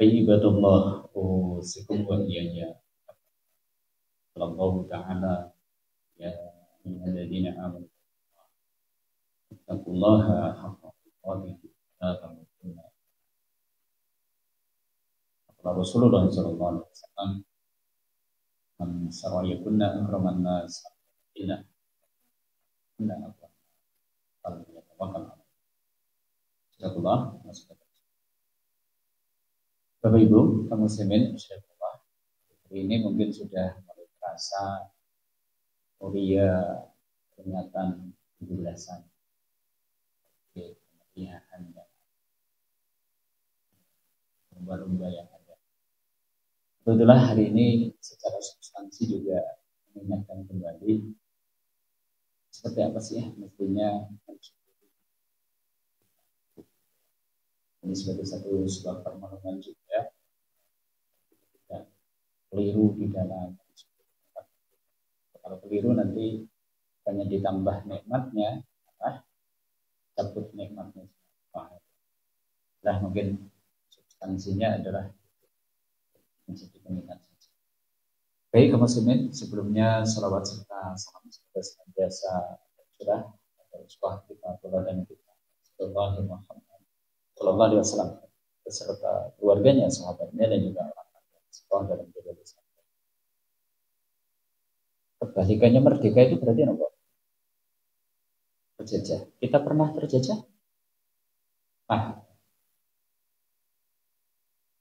Ibadullah usikum wa iyaya Allah ta'ala ya ayyuhalladzina amanu taqullaha haqqa tuqatih la tamutunna illa Rasulullah sallallahu alaihi wasallam man sarayakunna akraman nas illa kunna akraman kalau yatawakkal Rasulullah. Bapak Ibu kaum muslimin insyaallah hari ini mungkin sudah mulai terasa peringatan 17-an kemeriahan dan lomba-lomba yang ada. Kebetulan hari ini secara substansi juga mengingatkan kembali seperti apa sih mestinya ini sebagai sebuah permohonan juga tidak keliru di dalam. Kalau keliru nanti hanya ditambah nikmatnya, cabut nikmatnya. Nah mungkin substansinya adalah menjadi pengingat saja. Baik kaum muslimin, sebelumnya salawat serta salam semoga senantiasa tercurah pada uswah kita dan kita Sallallahu Alaihi Wasallam beserta keluarganya, sahabatnya dan juga orang-orang sekolah dalam jalan Islam. Kebalikannya merdeka itu berarti apa? Terjajah. Kita pernah terjajah?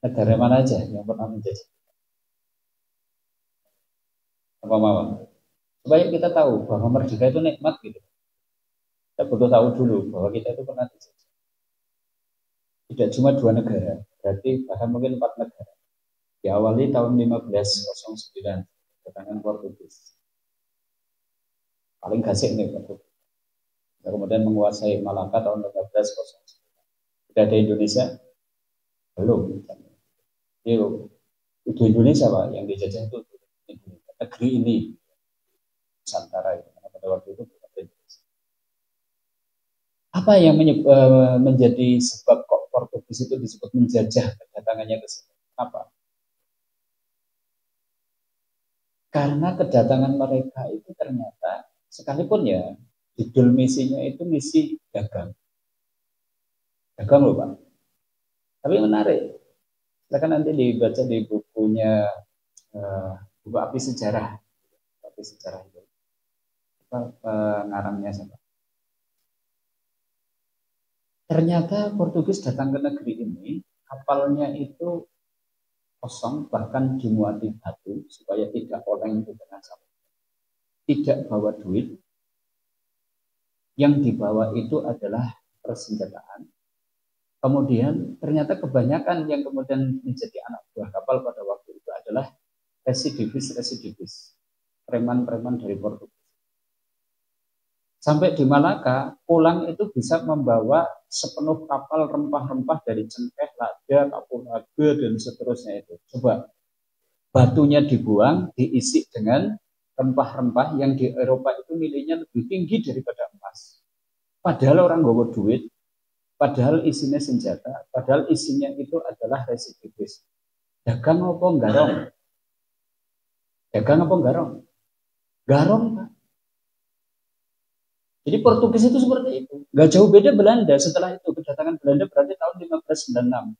Negara mana aja yang pernah menjajah? Apa-apa? Supaya kita tahu bahwa merdeka itu nikmat gitu. Kita perlu tahu dulu bahwa kita itu pernah terjajah. Tidak cuma 2 negara, berarti bahkan mungkin 4 negara. Diawali tahun 1509 kedatangan Portugis. Paling gasik nih Portugis. Kemudian menguasai Malaka tahun 1509. Sudah ada Indonesia? Belum. Itu Indonesia Pak, yang dijajah itu Indonesia. Negeri ini Nusantara itu karena pada waktu itu bukan Indonesia. Apa yang menjadi sebab kok Portugis itu disebut menjajah kedatangannya ke sini? Apa? Karena kedatangan mereka itu ternyata sekalipun ya judul misinya itu misi dagang. Dagang loh Pak. Tapi menarik. Silakan nanti dibaca di bukunya buku Api Sejarah. Api Sejarah itu. Pengarangnya siapa? Ternyata Portugis datang ke negeri ini, kapalnya itu kosong, bahkan dimuati batu supaya tidak oleng di tengah samudra. Tidak bawa duit, yang dibawa itu adalah persenjataan. Kemudian ternyata kebanyakan yang kemudian menjadi anak buah kapal pada waktu itu adalah residivis, preman-preman dari Portugis. Sampai di Malaka, pulang itu bisa membawa sepenuh kapal rempah-rempah dari cengkeh, lada, kapulaga, dan seterusnya itu. Coba, batunya dibuang, diisi dengan rempah-rempah yang di Eropa itu nilainya lebih tinggi daripada emas. Padahal orang bawa duit, padahal isinya senjata, padahal isinya itu adalah residivis. Dagang apa garong? Dagang apa garong? Garong, Pak. Jadi Portugis itu seperti itu. Gak jauh beda Belanda setelah itu. Kedatangan Belanda berarti tahun 1596.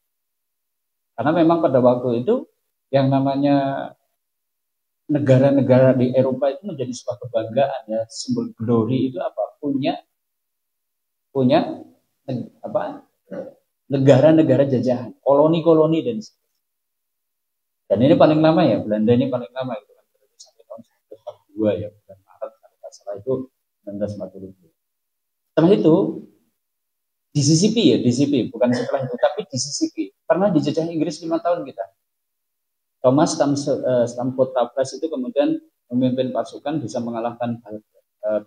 Karena memang pada waktu itu yang namanya negara-negara di Eropa itu menjadi sebuah kebanggaan ya. Simbol glory itu apa? Punya apa? Negara-negara jajahan, koloni-koloni dan ini paling lama ya. Belanda ini paling lama itu kan sampai tahun 1942 ya. Bulan Maret kalau salah itu 1942. Setelah itu disisipi bukan setelah itu, tapi disisipi. Pernah dijajah Inggris 5 tahun kita. Thomas Stamford Raffles itu kemudian memimpin pasukan bisa mengalahkan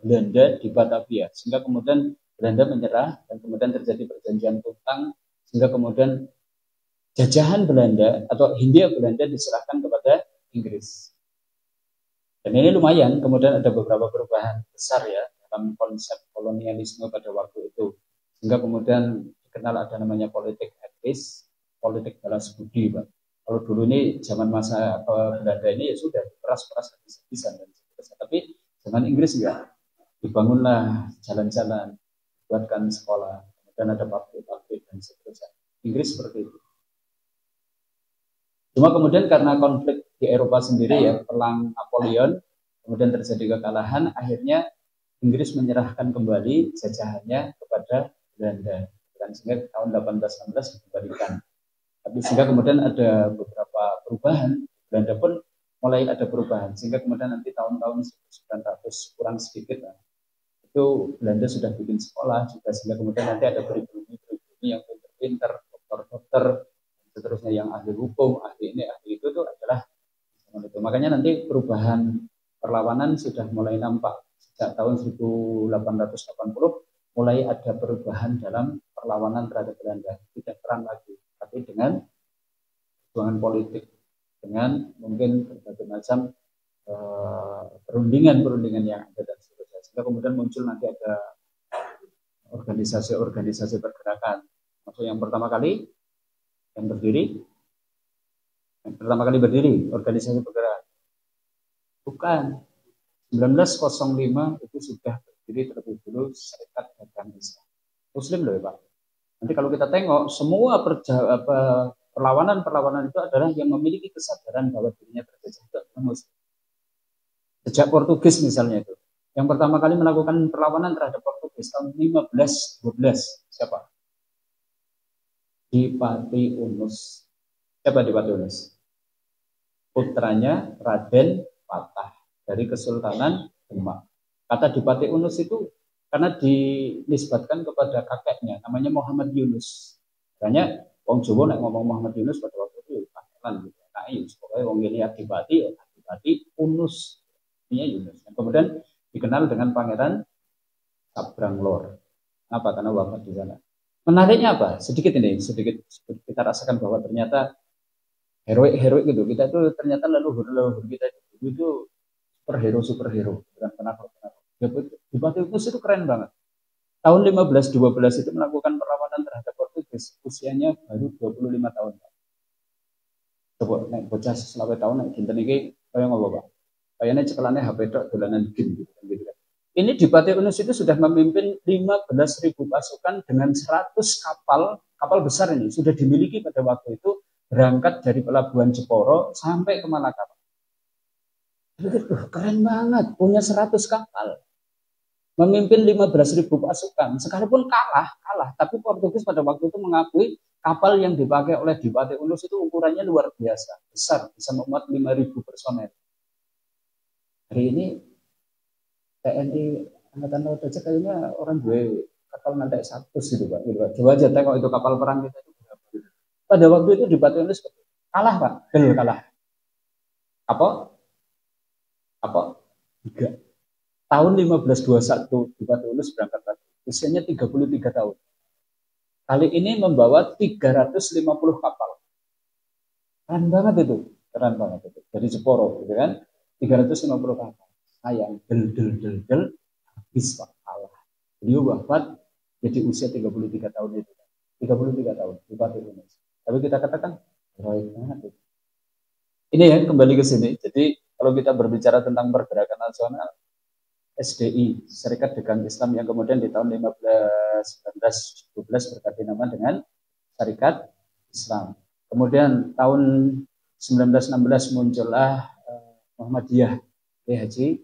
Belanda di Batavia, sehingga kemudian Belanda menyerah dan kemudian terjadi perjanjian Tutang, sehingga kemudian jajahan Belanda atau Hindia Belanda diserahkan kepada Inggris. Dan ini lumayan, kemudian ada beberapa perubahan besar ya dalam konsep kolonialisme pada waktu itu. Sehingga kemudian dikenal ada namanya politik etnis, politik balas budi, Pak. Kalau dulu ini zaman masa Belanda ini ya sudah peras-peras habis-habisan dan seterusnya. Tapi zaman Inggris enggak, dibangunlah jalan-jalan, buatkan sekolah, dan ada pabrik-pabrik dan seterusnya. Inggris seperti itu. Cuma kemudian karena konflik di Eropa sendiri ya, perang Napoleon, kemudian terjadi kekalahan, akhirnya Inggris menyerahkan kembali jajahannya kepada Belanda. Dan sehingga tahun 1816 dikembalikan. Tapi sehingga kemudian ada beberapa perubahan, Belanda pun mulai ada perubahan. Sehingga kemudian nanti tahun-tahun 1900 kurang sedikit lah, itu Belanda sudah bikin sekolah juga, sehingga kemudian nanti ada pribumi yang pinter-pinter, dokter-dokter, seterusnya yang ahli hukum, ahli ini, ahli itu tuh adalah itu. Makanya nanti perubahan perlawanan sudah mulai nampak sejak tahun 1880, mulai ada perubahan dalam perlawanan terhadap Belanda. Tidak perang lagi, tapi dengan perjuangan politik, dengan mungkin berbagai macam perundingan-perundingan yang ada dan seterusnya. Sehingga kemudian muncul nanti ada organisasi-organisasi pergerakan. Maksud yang pertama kali berdiri organisasi pergerakan. Bukan. 1905 itu sudah berdiri terlebih dulu Serikat Dagang Islam. Muslim loh ya Pak. Nanti kalau kita tengok semua perlawanan itu adalah yang memiliki kesadaran bahwa dirinya terjajah itu adalah Muslim. Sejak Portugis misalnya itu. Yang pertama kali melakukan perlawanan terhadap Portugis tahun 1512. Siapa? Dipati Unus. Siapa Dipati Unus? Putranya Raden Patah dari Kesultanan Demak. Kata Dipati Unus itu karena dinisbatkan kepada kakeknya, namanya Muhammad Yunus. Makanya wong Jawa nek ngomong Muhammad Yunus pada waktu itu pakelan gitu. Nah, Yunus pokoknya wong ini Dipati Unus. Ini Yunus. Yang kemudian dikenal dengan Pangeran Sabranglor. Apa? Karena wafat di sana. Menariknya apa? Sedikit kita rasakan bahwa ternyata heroik gitu. Kita itu ternyata leluhur kita itu superhero. Kenapa? Dipati Unus itu keren banget. Tahun 1512 itu melakukan perlawanan terhadap Portugis. Usianya baru 25 tahun. Coba naik bocah selama tahun naik ginten iki kaya ngopo, Pak? Kayaknya cekelane HP tok dolanan game gitu kan. Ini Dipati Unus itu sudah memimpin 15.000 pasukan dengan 100 kapal besar ini sudah dimiliki pada waktu itu, berangkat dari pelabuhan Jeporo sampai ke Malaka. Keren banget, punya 100 kapal. Memimpin 15.000 pasukan, sekalipun kalah, tapi Portugis pada waktu itu mengakui kapal yang dipakai oleh Dipati Unus itu ukurannya luar biasa, besar, bisa memuat 5.000 personel. Hari ini TNI Angkatan Laut aja kayaknya orang gue kapal nanti 100 gitu Pak. Coba aja tengok itu kapal perang kita itu berapa. Pada waktu itu Dipati Unus kalah Pak, kalah. Apa? 3. Tahun 1521 Dipati Unus berangkat lagi. Usianya 33 tahun. Kali ini membawa 350 kapal. Keren banget itu. Dari Jeporo gitu kan. 350 kapal. Sayang, del habis Pak, kalah. Beliau wafat jadi usia 33 tahun itu. 33 tahun Dipati Unus. Tapi kita katakan heroik banget itu. Ini ya kembali ke sini. Jadi kalau kita berbicara tentang pergerakan nasional, SDI, Serikat Dagang Islam yang kemudian di tahun 1912 berganti nama dengan Serikat Islam. Kemudian tahun 1916 muncullah Muhammadiyah, Haji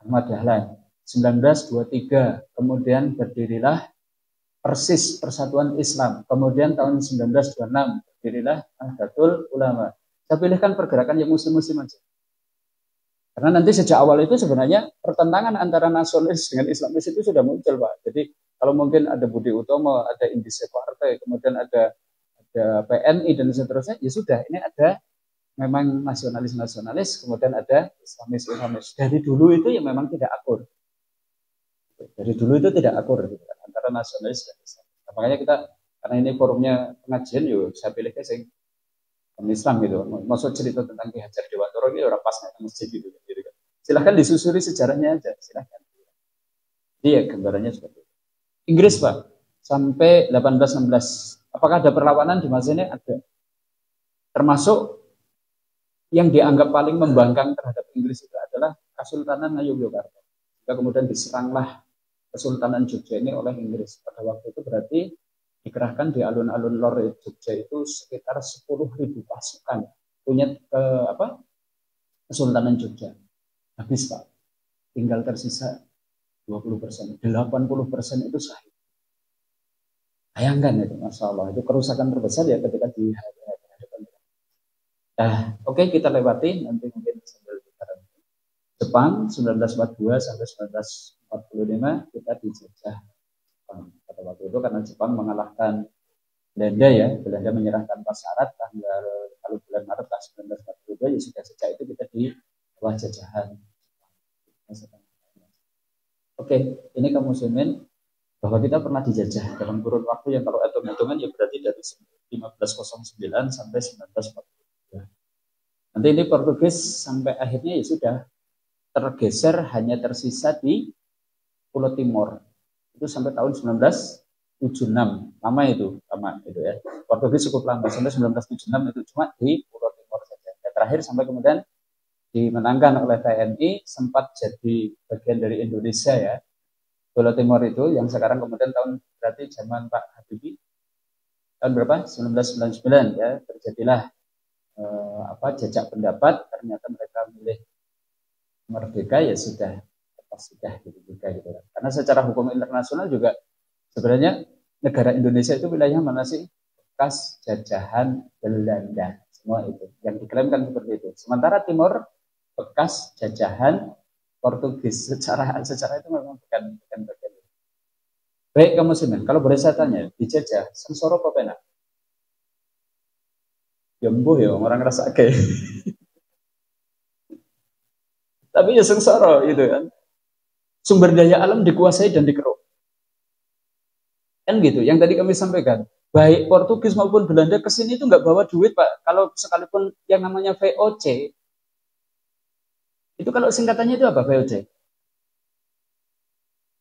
Ahmad Dahlan. 1923 kemudian berdirilah Persis Persatuan Islam. Kemudian tahun 1926 berdirilah Nahdlatul Ulama. Saya pilihkan pergerakan yang muslim-muslim aja. Karena nanti sejak awal itu sebenarnya pertentangan antara nasionalis dengan Islamis itu sudah muncul Pak. Jadi kalau mungkin ada Budi Utomo, ada Indise Partai, kemudian ada PNI dan seterusnya, ya sudah ini ada memang nasionalis, kemudian ada Islamis. Dari dulu itu ya memang tidak akur. Gitu, antara nasionalis dan Islamis. Nah, makanya kita karena ini forumnya pengajian, yuk saya pilih sing Islam gitu. Maksud cerita tentang Ki Hajar Dewantara ini orang pas naik masjid gitu kan. Silahkan disusuri sejarahnya aja, silahkan. Iya, gambarannya seperti itu. Inggris Pak, sampai 1816. Apakah ada perlawanan di masa ini? Ada. Termasuk yang dianggap paling membangkang terhadap Inggris itu adalah Kesultanan Ngayogyakarta. Kemudian diseranglah Kesultanan Jogja ini oleh Inggris. Pada waktu itu berarti dikerahkan di alun-alun lor Jogja itu sekitar 10.000 pasukan punya Kesultanan Jogja. Habis Pak, tinggal tersisa 20%, 80% itu sahih. Bayangkan itu, Masya Allah, itu kerusakan terbesar ya ketika di hadapan. Oke, kita lewati nanti mungkin sambil bicara. Jepang 1942 sampai 1945 kita dijajah Jepang pada waktu itu karena Jepang mengalahkan Belanda ya. Belanda menyerahkan syarat tanggal kalau bulan Maret 1942 ya sudah sejak itu kita di bawah jajahan. Oke, ini kamu muslimin bahwa kita pernah dijajah dalam kurun waktu yang kalau hitung-hitungan ya berarti dari 1509 sampai 1942. Nanti ini Portugis sampai akhirnya ya sudah tergeser hanya tersisa di Pulau Timor. Itu sampai tahun 1976. Lama itu ya. Portugis cukup lama sampai 1976 itu cuma di Pulau Timor saja. Ya, terakhir sampai kemudian dimenangkan oleh TNI, sempat jadi bagian dari Indonesia ya. Pulau Timor itu yang sekarang kemudian berarti zaman Pak Habibie tahun berapa? 1999 ya, terjadilah jajak pendapat, ternyata mereka milih merdeka ya sudah gitu juga gitu. Karena secara hukum internasional juga sebenarnya negara Indonesia itu wilayah mana sih? Bekas jajahan Belanda. Semua itu yang diklaimkan seperti itu. Sementara Timor bekas jajahan Portugis. Secara itu memang bukan bagian. Baik kamu muslimin, kalau boleh saya tanya, dijajah sengsara apa penak? Ya mbuh ya orang ngerasa kayak. Tapi ya sengsara gitu kan. Sumber daya alam dikuasai dan dikeruk. Kan gitu, yang tadi kami sampaikan. Baik Portugis maupun Belanda ke sini itu nggak bawa duit Pak. Kalau sekalipun yang namanya VOC, itu kalau singkatannya itu apa VOC?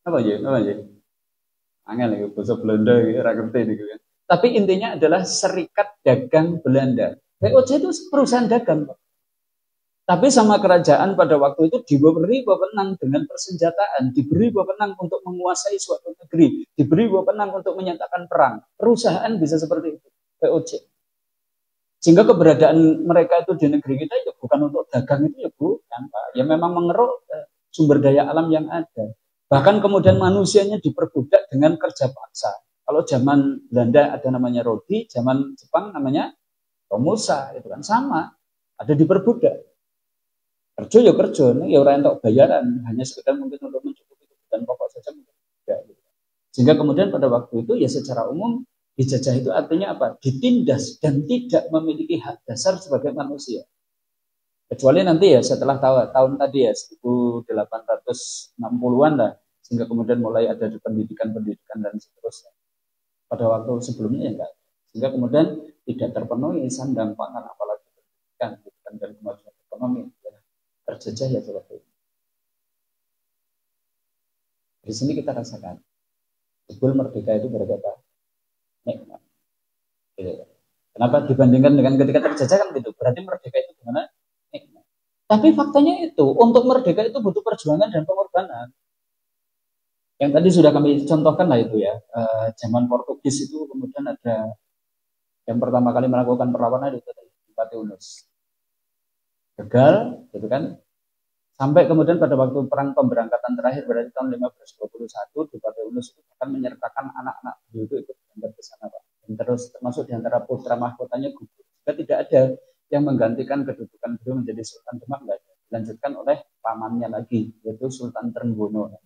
Apa aja? Angel ya, bahasa Belanda ya, rakyat gitu kan. Tapi intinya adalah Serikat Dagang Belanda. VOC itu perusahaan dagang, Pak. Tapi sama kerajaan pada waktu itu diberi wewenang dengan persenjataan, diberi wewenang untuk menguasai suatu negeri, diberi wewenang untuk menyatakan perang. Perusahaan bisa seperti itu, VOC. Sehingga keberadaan mereka itu di negeri kita ya bukan untuk dagang itu ya bukan, Pak. Ya memang mengeruk sumber daya alam yang ada. Bahkan kemudian manusianya diperbudak dengan kerja paksa. Kalau zaman Belanda ada namanya Rodi, zaman Jepang namanya Romusa, itu kan sama, ada diperbudak. Kerja ya kerja, ya orang yang tak bayaran, hanya sekedar mungkin untuk mencukupi kebutuhan pokok saja mungkin tidak. Sehingga kemudian pada waktu itu ya secara umum dijajah itu artinya apa? Ditindas dan tidak memiliki hak dasar sebagai manusia. Kecuali nanti ya setelah tahun tadi ya 1860-an lah, sehingga kemudian mulai ada pendidikan dan seterusnya. Pada waktu sebelumnya ya enggak. Sehingga kemudian tidak terpenuhi sandang pangan apalagi pendidikan dan kemajuan ekonomi. Ya, terjajah ya seperti itu. Di sini kita rasakan jebul merdeka itu berkata nikmat. Gitu. Kenapa dibandingkan dengan ketika terjajah kan gitu? Berarti merdeka itu gimana? Nikmat. Tapi faktanya itu untuk merdeka itu butuh perjuangan dan pengorbanan. Yang tadi sudah kami contohkan lah itu ya, zaman Portugis itu kemudian ada yang pertama kali melakukan perlawanan itu Bupati Unus. Gagal, gitu kan. Sampai kemudian pada waktu perang pemberangkatan terakhir berarti tahun 1521, Bupati Unus itu akan menyertakan anak-anak beliau itu ikut berangkat ke sana, Pak. Dan terus termasuk diantara putra mahkotanya gugur. Juga tidak ada yang menggantikan kedudukan beliau menjadi Sultan Demak, enggak ada. Dilanjutkan oleh pamannya lagi, yaitu Sultan Trenggono.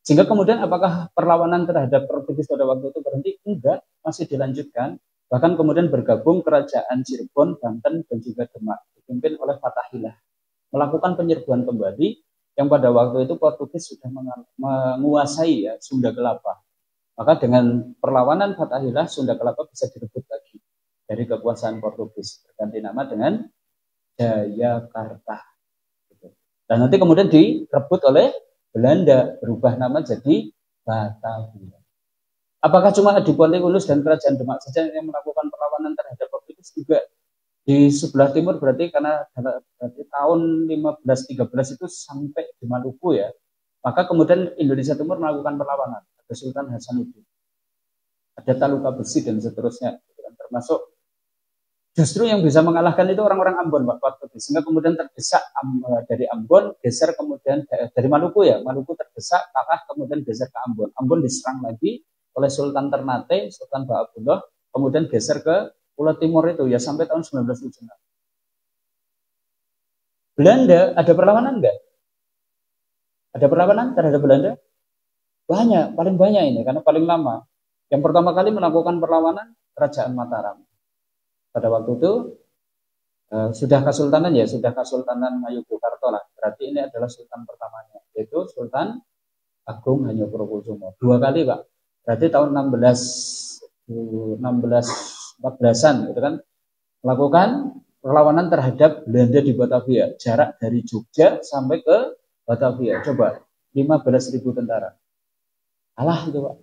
Sehingga kemudian apakah perlawanan terhadap Portugis pada waktu itu berhenti? Enggak, masih dilanjutkan. Bahkan kemudian bergabung kerajaan Cirebon, Banten, dan juga Demak. Dipimpin oleh Fathahillah. Melakukan penyerbuan kembali yang pada waktu itu Portugis sudah menguasai ya, Sunda Kelapa. Maka dengan perlawanan Fathahillah, Sunda Kelapa bisa direbut lagi dari kekuasaan Portugis. Berganti nama dengan Jayakarta. Dan nanti kemudian direbut oleh Belanda, berubah nama jadi Batavia. Apakah cuma Adipati Ulus dan Kerajaan Demak saja yang melakukan perlawanan terhadap Portugis? Portugis juga di sebelah timur, berarti karena berarti tahun 1513 itu sampai di Maluku ya. Maka kemudian Indonesia Timur melakukan perlawanan. Ada Sultan Hasanuddin, ada Taluka Besi dan seterusnya. Termasuk justru yang bisa mengalahkan itu orang-orang Ambon, Pak Portugis. Sehingga kemudian terdesak dari Ambon, geser kemudian dari Maluku ya. Maluku terdesak, kalah, kemudian geser ke Ambon. Ambon diserang lagi oleh Sultan Ternate, Sultan Baabullah, kemudian geser ke Pulau Timur itu ya sampai tahun 1976. Belanda ada perlawanan enggak? Ada perlawanan terhadap Belanda? Banyak, paling banyak ini karena paling lama. Yang pertama kali melakukan perlawanan Kerajaan Mataram. Pada waktu itu sudah Kesultanan ya, sudah Kesultanan Ngayogyakarta lah. Berarti ini adalah Sultan pertamanya, yaitu Sultan Agung Hanyokrokusumo. 2 kali Pak. Berarti tahun 14-an gitu kan, melakukan perlawanan terhadap Belanda di Batavia, jarak dari Jogja sampai ke Batavia. Coba 15.000 tentara. Kalah itu Pak.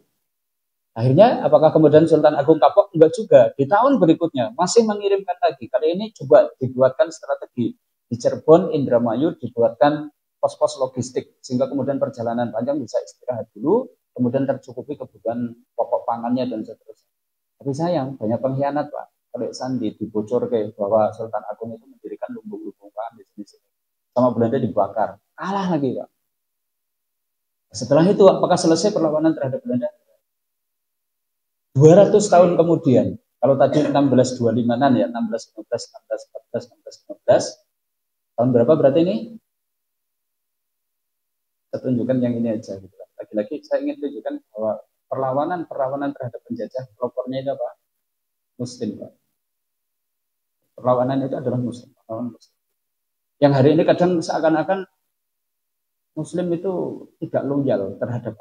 Akhirnya apakah kemudian Sultan Agung kapok? Enggak juga. Di tahun berikutnya masih mengirimkan lagi. Kali ini coba dibuatkan strategi. Di Cirebon, Indramayu dibuatkan pos-pos logistik sehingga kemudian perjalanan panjang bisa istirahat dulu, kemudian tercukupi kebutuhan pokok pangannya dan seterusnya. Tapi sayang, banyak pengkhianat Pak. Kalau Sandi dibocor ke bahwa Sultan Agung itu mendirikan lumbung-lumbung pangan di sini. Sama Belanda dibakar. Kalah lagi Pak. Setelah itu apakah selesai perlawanan terhadap Belanda? 200 tahun kemudian, kalau tadi 1625-an ya, 1615, 1614, 1615, tahun berapa berarti ini? Saya tunjukkan yang ini aja. Gitu. Lagi-lagi saya ingin tunjukkan bahwa perlawanan terhadap penjajah, pelopornya itu apa? Muslim, Pak. Perlawanan itu adalah Muslim. Yang hari ini kadang seakan-akan Muslim itu tidak loyal terhadap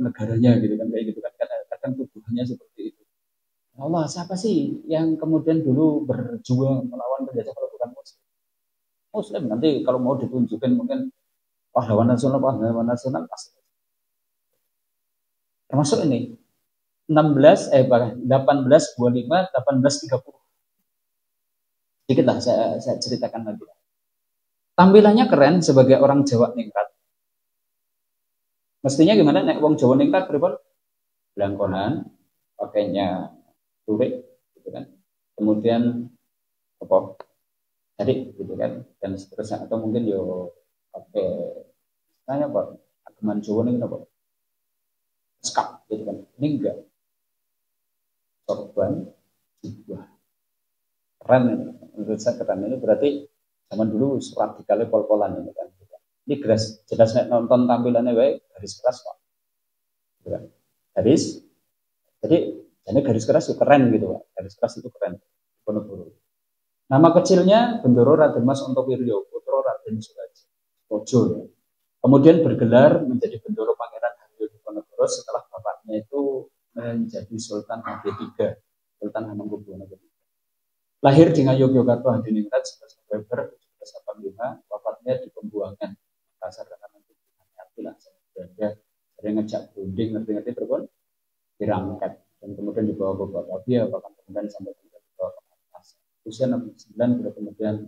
negaranya gitu kan, kayak gitu kan, kadang tuduhannya seperti itu. Allah, siapa sih yang kemudian dulu berjuang melawan penjajah kalau bukan Muslim? Muslim nanti kalau mau ditunjukkan mungkin pahlawan nasional pasti. Termasuk ini 1825, 1830. Sedikit lah saya ceritakan lagi. Tampilannya keren sebagai orang Jawa ningkat. Mestinya gimana nek wong Jawa ningkat pripun? Blangkonan, pakainya lurik gitu kan. Kemudian apa? Jadi gitu kan dan seterusnya, atau mungkin yo pakai saya apa? Ageman Jawa ning apa? Skap gitu kan. Ini enggak. Sorban juga. Keren ini. Menurut saya keren ini, berarti zaman dulu radikalnya pol-polan ini kan. Ini jelas nonton tampilannya baik, garis keras Pak. Gitu kan. Jadi garis keras itu keren gitu Pak. Garis keras itu keren. Ponorogo. Nama kecilnya Bendoro Raden Mas Ontowiryo, putra Raden Surojo. Kemudian bergelar menjadi Bendoro Pangeran Haryo Diponegoro setelah bapaknya itu menjadi Sultan HD3, Sultan Hamengkubuwono III. Lahir di Ngayogyakarta Hadiningrat 11 November 1785, wafatnya di Pembuangan, Makassar, karena hati lah Belanda, sering ngejak berunding, ngerti-ngerti terbun, dirangkat dan kemudian dibawa ke Batavia, bahkan kemudian sampai dibawa ke Makassar. Usia 69 sudah kemudian.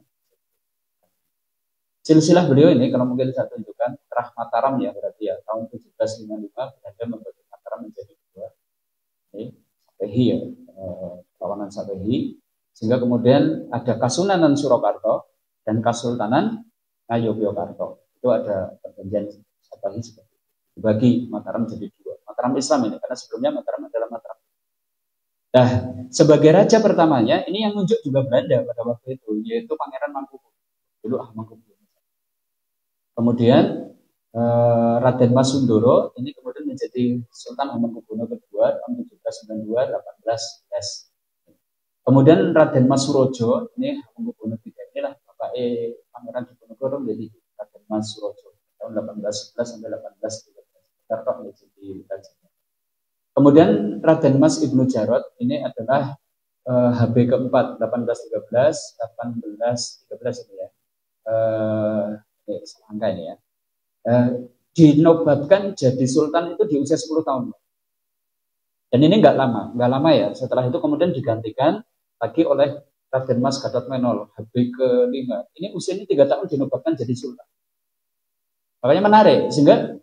Silsilah beliau ini kalau mungkin saya tunjukkan, Terah Mataram ya berarti ya, tahun 1755 Belanda membagi Mataram menjadi 2. Ini Sapehi ya, perlawanan Sapehi. Sehingga kemudian ada Kasunanan Surakarta dan Kasultanan Ngayogyakarta. Itu ada perjanjian Sapehi seperti itu. Dibagi Mataram jadi 2. Mataram Islam ini, karena sebelumnya Mataram adalah Mataram. Nah, sebagai raja pertamanya, ini yang nunjuk juga Belanda pada waktu itu, yaitu Pangeran Mangkubuwono. Dulu Mangkubuwono. Kemudian Raden Mas Sundoro ini kemudian menjadi Sultan Hamengkubuwono II tahun 1792 18. Kemudian Raden Mas Surojo ini Hamengkubuwono III, inilah Bapak Pangeran Diponegoro menjadi Raden Mas Surojo tahun 1811 sampai 1813. Jakarta menjadi raja. Kemudian Raden Mas Ibnu Jarot ini adalah HB keempat 1813 ini ya. Angka ini ya. Dinobatkan jadi sultan itu di usia 10 tahun. Dan ini nggak lama ya. Setelah itu kemudian digantikan lagi oleh Raden Mas Gatot Menol, HB ke-5. Ini usianya 3 tahun dinobatkan jadi sultan. Makanya menarik, sehingga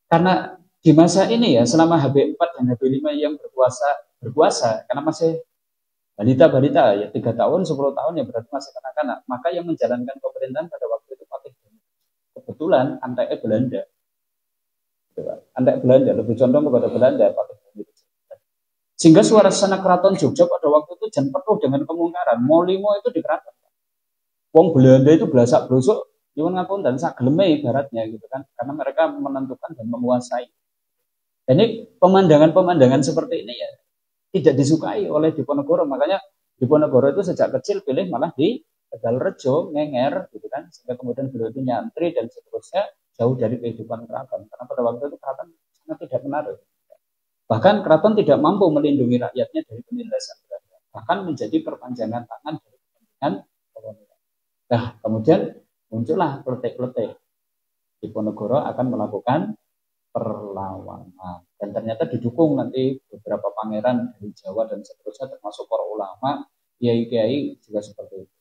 karena di masa ini ya, selama HB4 dan HB5 yang berkuasa, karena masih balita-balita ya 3 tahun, 10 tahun ya berarti masih kanak-kanak, maka yang menjalankan pemerintahan pada waktu itu Patih kebetulan anteknya Belanda. Antek Belanda, lebih condong kepada Belanda, Patih. Sehingga suasana keraton Jogja pada waktu itu jan penuh dengan kemungkaran. Molimo itu di keraton. Wong Belanda itu belasak brosok, nyuwun ngapun dan sageleme ibaratnya gitu kan, karena mereka menentukan dan menguasai. Dan ini pemandangan-pemandangan seperti ini ya tidak disukai oleh Diponegoro. Makanya Diponegoro itu sejak kecil pilih malah di Tegalrejo, Ngenger gitu kan, sehingga kemudian beliau itu nyantri dan seterusnya jauh dari kehidupan keraton. Karena pada waktu itu keraton sangat tidak menarik. Bahkan keraton tidak mampu melindungi rakyatnya dari penindasan Belanda. Bahkan menjadi perpanjangan tangan dari kepentingan kolonial. Nah, kemudian muncullah kletek-kletek. Diponegoro akan melakukan perlawanan. Dan ternyata didukung nanti beberapa pangeran dari Jawa dan seterusnya, termasuk para ulama, kiai-kiai juga seperti itu.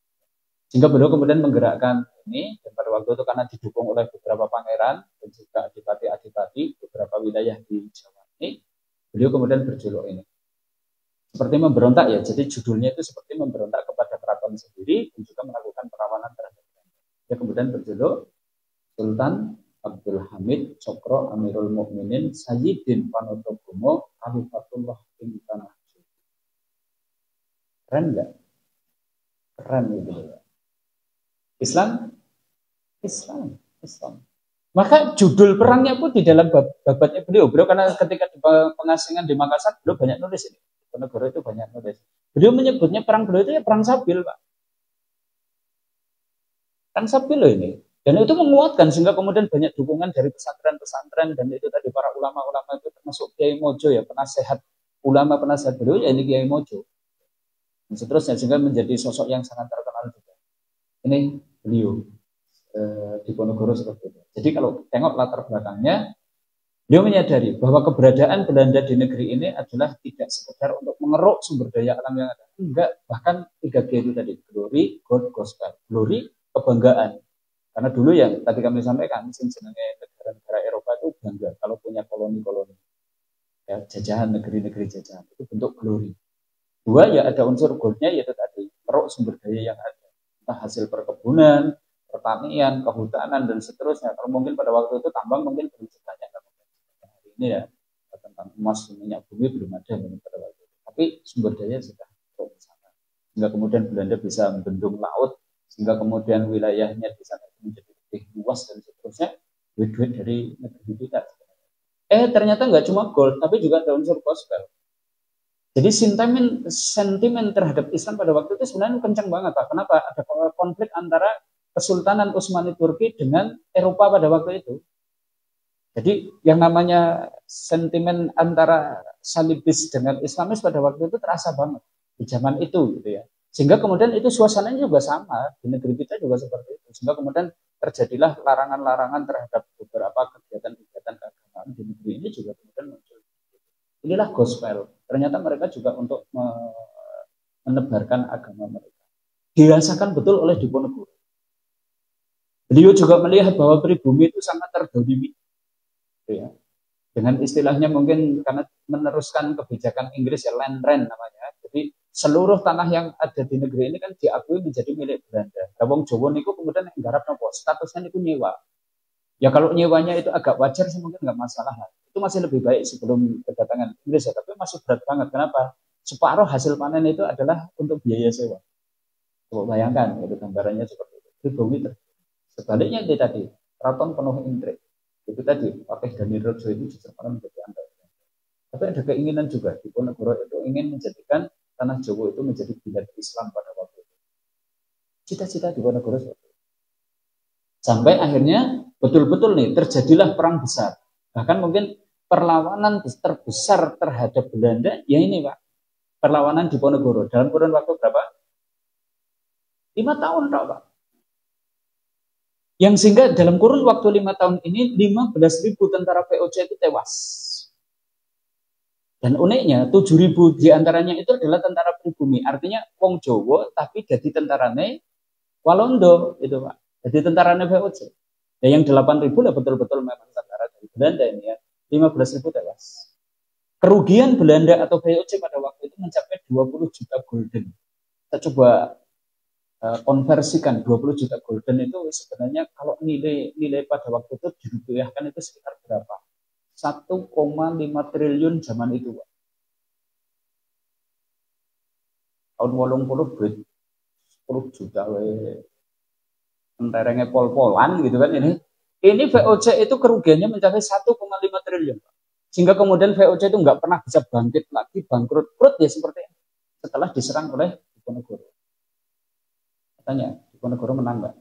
Sehingga beliau kemudian menggerakkan ini, dan pada waktu itu karena didukung oleh beberapa pangeran dan juga adipati-adipati beberapa wilayah di Jawa ini, beliau kemudian berjuluk ini. Seperti memberontak ya, jadi judulnya itu seperti memberontak kepada keraton sendiri dan juga melakukan perlawanan terhadap Belanda. Dia kemudian berjuluk Sultan Abdul Hamid Cokro Amirul Mukminin Sayyidin Panotogomo Khalifatullah ing Tanah Suci. Keren nggak? Keren gitu. Islam. Maka judul perangnya pun di dalam babatnya beliau karena ketika di pengasingan di Makassar beliau banyak nulis ini. Negara itu banyak nulis. Beliau menyebutnya perang beliau itu ya perang Sabil, Pak. Perang Sabil loh ini. Dan itu menguatkan sehingga kemudian banyak dukungan dari pesantren-pesantren dan itu tadi para ulama-ulama itu termasuk Kiai Mojo ya, penasehat ulama penasehat beliau ya ini Kiai Mojo. Dan seterusnya sehingga menjadi sosok yang sangat terkenal juga. Ini beliau Diponegoro seperti itu. Jadi kalau tengok latar belakangnya, beliau menyadari bahwa keberadaan Belanda di negeri ini adalah tidak sekedar untuk mengeruk sumber daya alam yang ada. Enggak, bahkan 3G itu tadi, glory, God, gospel. Glory, kebanggaan. Karena dulu yang tadi kami sampaikan, senjata negara-negara Eropa itu bangga kalau punya koloni-koloni. Ya, jajahan, negeri-negeri jajahan. Itu bentuk glory. Dua, ya ada unsur goldnya, yaitu tadi, meruk sumber daya yang ada. Entah hasil perkebunan, pertanian, kehutanan, dan seterusnya. Kalau mungkin pada waktu itu tambang mungkin belum sebanyak hari ini ya. Tentang emas, minyak bumi belum ada mungkin pada waktu itu. Tapi sumber daya sudah cukup besar. Sehingga kemudian Belanda bisa membendung laut, sehingga kemudian wilayahnya di sana menjadi lebih luas dan seterusnya, duit-duit dari negeri kita. Ternyata nggak cuma gold, tapi juga ada unsur gospel. Jadi sentimen terhadap Islam pada waktu itu sebenarnya kencang banget, Pak. Kenapa? Ada konflik antara Kesultanan Utsmani Turki dengan Eropa pada waktu itu. Jadi yang namanya sentimen antara salibis dengan Islamis pada waktu itu terasa banget di zaman itu gitu ya. Sehingga kemudian itu suasananya juga sama, di negeri kita juga seperti itu. Sehingga kemudian terjadilah larangan-larangan terhadap beberapa kegiatan-kegiatan keagamaan di negeri ini juga kemudian muncul. Inilah gospel. Ternyata mereka juga untuk menebarkan agama mereka. Dirasakan betul oleh Diponegoro. Beliau juga melihat bahwa pribumi itu sangat terdolimi. Ya. Dengan istilahnya mungkin karena meneruskan kebijakan Inggris ya land rent namanya. Jadi seluruh tanah yang ada di negeri ini kan diakui menjadi milik Belanda. Wong Jawa niku kemudian nggarap nopo statusnya niku nyewa. Ya kalau nyewanya itu agak wajar sih mungkin nggak masalah. Itu masih lebih baik sebelum kedatangan Inggris ya, tapi masih berat banget. Kenapa? Separuh hasil panen itu adalah untuk biaya sewa. Coba bayangkan itu gambarannya seperti itu. Pribumi sebaliknya itu tadi keraton penuh intrik. Itu tadi Patih Danirejo itu justru menjadi antek. Tapi ada keinginan juga Diponegoro itu ingin menjadikan tanah Jawa itu menjadi bilad Islam pada waktu itu. Cita-cita Diponegoro seperti itu. Sampai akhirnya betul-betul nih terjadilah perang besar. Bahkan mungkin perlawanan terbesar terhadap Belanda ya ini Pak. Perlawanan Diponegoro dalam kurun waktu berapa? 5 tahun Pak. Yang sehingga dalam kurun waktu 5 tahun ini 15.000 tentara VOC itu tewas. Dan uniknya 7.000 diantaranya itu adalah tentara pribumi. Artinya wong Jawa tapi jadi tentarane Walondo itu Pak. Jadi tentarane VOC. Ya yang 8.000 lah betul-betul memang tentara dari Belanda ini ya. 15.000 tewas. Kerugian Belanda atau VOC pada waktu itu mencapai 20 juta gulden. Kita coba konversikan 20 juta gulden itu sebenarnya kalau nilai pada waktu itu dirupiahkan itu sekitar berapa? 1,5 triliun zaman itu, Pak. Tahun 80 duit 10 juta enterengnya pol-polan gitu kan ini. Ini VOC itu kerugiannya mencapai 1,5 triliun, Pak. Sehingga kemudian VOC itu nggak pernah bisa bangkit lagi, bangkrut ya seperti ini. Setelah diserang oleh Diponegoro. Katanya, Diponegoro menang nggak?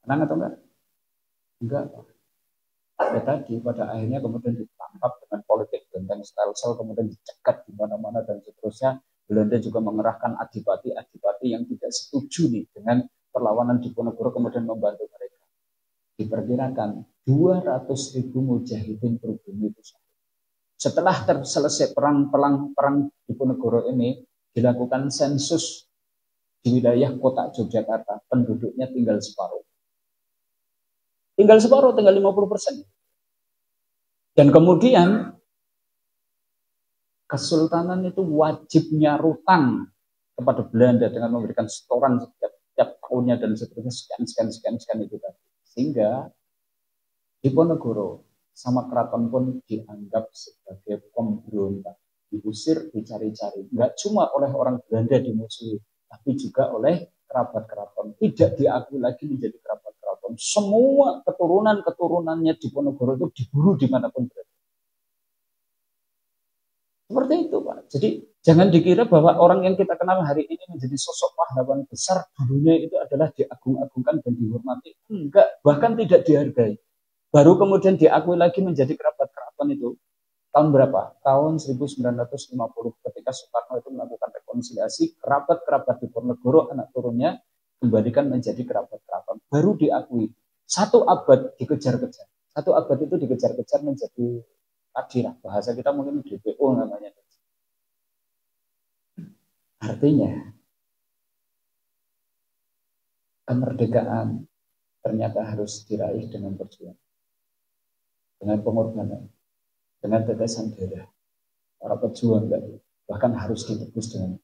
Menang atau enggak? Enggak, Pak. Ya tadi pada akhirnya kemudian ditangkap dengan politik benteng stelsel, kemudian dicegat di mana-mana dan seterusnya. Belanda juga mengerahkan adipati-adipati yang tidak setuju nih dengan perlawanan Diponegoro, kemudian membantu mereka. Diperkirakan 200.000 mujahidin pribumi itu. Setelah selesai perang Diponegoro ini, dilakukan sensus di wilayah kota Yogyakarta, penduduknya tinggal separuh. Tinggal 50%. Dan kemudian Kesultanan itu wajibnya rutang kepada Belanda dengan memberikan setoran setiap tahunnya dan seterusnya sekian itu tadi. Sehingga Diponegoro sama keraton pun dianggap sebagai pemberontak, diusir, dicari-cari. Enggak cuma oleh orang Belanda dimusuhi, tapi juga oleh kerabat keraton. Tidak diakui lagi menjadi kerabat keraton. Semua keturunan-keturunannya Diponegoro itu diburu dimanapun berada. Seperti itu, Pak. Jadi jangan dikira bahwa orang yang kita kenal hari ini menjadi sosok pahlawan besar, dulunya itu adalah diagung-agungkan dan dihormati. Enggak, bahkan tidak dihargai. Baru kemudian diakui lagi menjadi kerabat keraton itu tahun berapa? Tahun 1950 ketika Soekarno itu melakukan rekonsiliasi, kerabat-kerabat Diponegoro anak turunnya kembalikan menjadi kerabat keraton. Baru diakui. 1 abad dikejar-kejar. 1 abad itu dikejar-kejar menjadi adilah, bahasa kita mungkin DPO namanya. Artinya kemerdekaan ternyata harus diraih dengan perjuangan, dengan pengorbanan, dengan tetesan darah para pejuang tadi, bahkan harus ditebus dengan.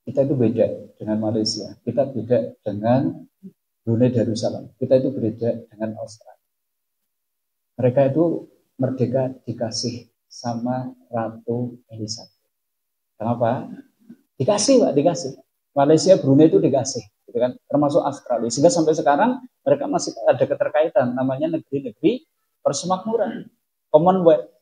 Kita itu beda dengan Malaysia, kita beda dengan Brunei Darussalam, kita itu beda dengan Australia. Mereka itu merdeka dikasih sama Ratu Elizabeth. Kenapa? Dikasih, Pak, dikasih. Malaysia, Brunei itu dikasih, gitu kan? Termasuk Australia. Sehingga sampai sekarang mereka masih ada keterkaitan, namanya negeri-negeri persemakmuran, Commonwealth.